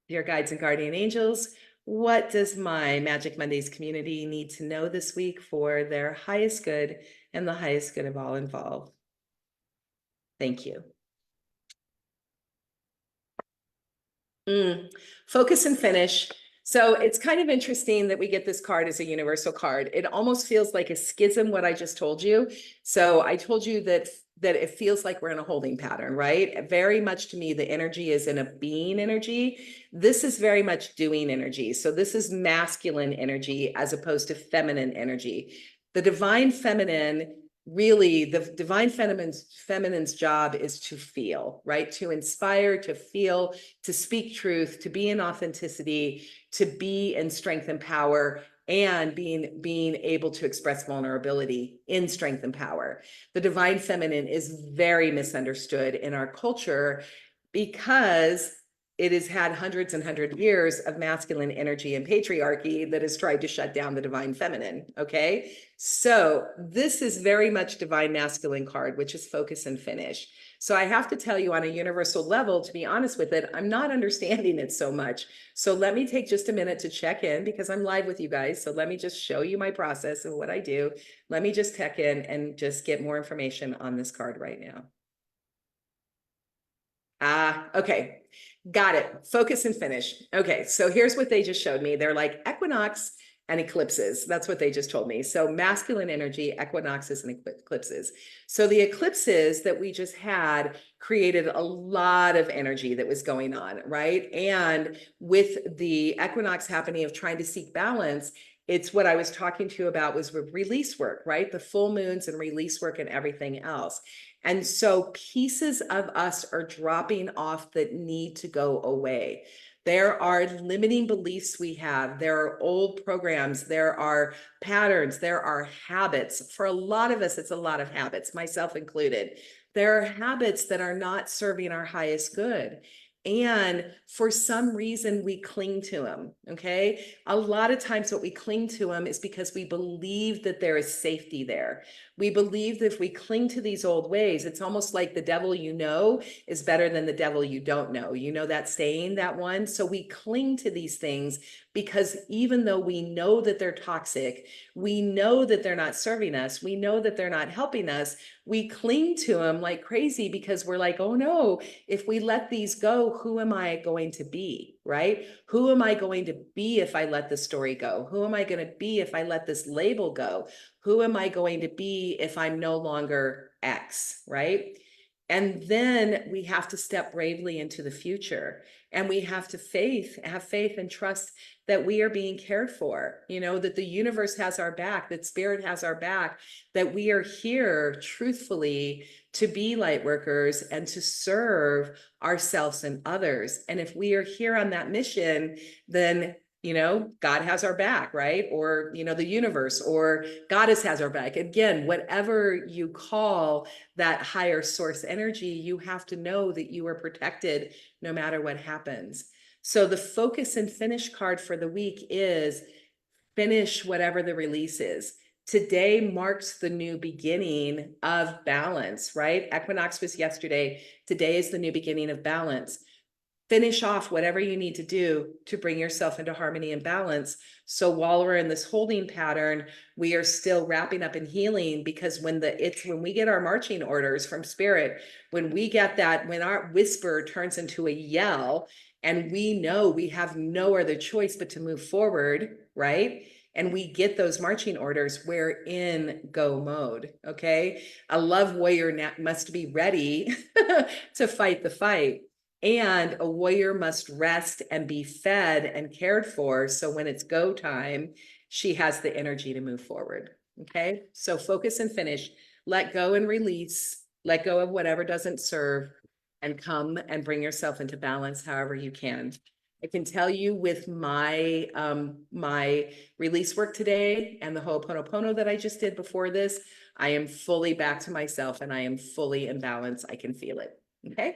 Dear guides and guardian angels, what does my Magic Mondays community need to know this week for their highest good and the highest good of all involved? Thank you. Focus and finish. So it's kind of interesting that we get this card as a universal card. It almost feels like a schism, what I just told you. So I told you that it feels like we're in a holding pattern, right? Very much to me, the energy is in a being energy. This is very much doing energy. So this is masculine energy as opposed to feminine energy. The divine feminine, really, the divine feminine's job is to feel, right? To inspire, to feel, to speak truth, to be in authenticity, to be in strength and power, and being able to express vulnerability in strength and power. The divine feminine is very misunderstood in our culture because it has had hundreds and hundreds of years of masculine energy and patriarchy that has tried to shut down the divine feminine. Okay, so this is very much divine masculine card, which is focus and finish. So I have to tell you, on a universal level, to be honest with it, I'm not understanding it so much. So let me take just a minute to check in, because I'm live with you guys. So let me just show you my process and what I do. Let me just check in and just get more information on this card right now. Okay, got it. Focus and finish. Okay, so here's what they just showed me. They're like equinox and eclipses. That's what they just told me. So masculine energy, equinoxes and eclipses. So the eclipses that we just had created a lot of energy that was going on, right? And with the equinox happening of trying to seek balance, it's what I was talking to you about was release work, right? The full moons and release work and everything else. And so pieces of us are dropping off that need to go away. There are limiting beliefs we have. There are old programs. There are patterns. There are habits. For a lot of us, it's a lot of habits, myself included. There are habits that are not serving our highest good. And for some reason, we cling to them. Okay. A lot of times, what we cling to them is because we believe that there is safety there. We believe that if we cling to these old ways, it's almost like the devil you know is better than the devil you don't know. You know that saying, that one? So we cling to these things because even though we know that they're toxic, we know that they're not serving us, we know that they're not helping us, we cling to them like crazy because we're like, oh no, if we let these go, who am I going to be, right? Who am I going to be if I let the story go? Who am I going to be if I let this label go? Who am I going to be if I'm no longer X, right? And then we have to step bravely into the future, and we have to have faith and trust that we are being cared for, you know, that the universe has our back, that spirit has our back, that we are here truthfully to be light workers and to serve ourselves and others. And if we are here on that mission, then you know, God has our back, right? Or, you know, the universe or Goddess has our back. Again, whatever you call that higher source energy, you have to know that you are protected no matter what happens. So the focus and finish card for the week is finish whatever the release is. Today marks the new beginning of balance, right? Equinox was yesterday. Today is the new beginning of balance. Finish off whatever you need to do to bring yourself into harmony and balance. So while we're in this holding pattern, we are still wrapping up and healing, because when we get our marching orders from spirit, when we get that, when our whisper turns into a yell and we know we have no other choice but to move forward, right? And we get those marching orders, we're in go mode. Okay. A love warrior must be ready to fight the fight. And a warrior must rest and be fed and cared for. So when it's go time, she has the energy to move forward. Okay. So focus and finish, let go and release, let go of whatever doesn't serve, and come and bring yourself into balance however you can. I can tell you with my my release work today and the Ho'oponopono that I just did before this, I am fully back to myself and I am fully in balance. I can feel it. Okay.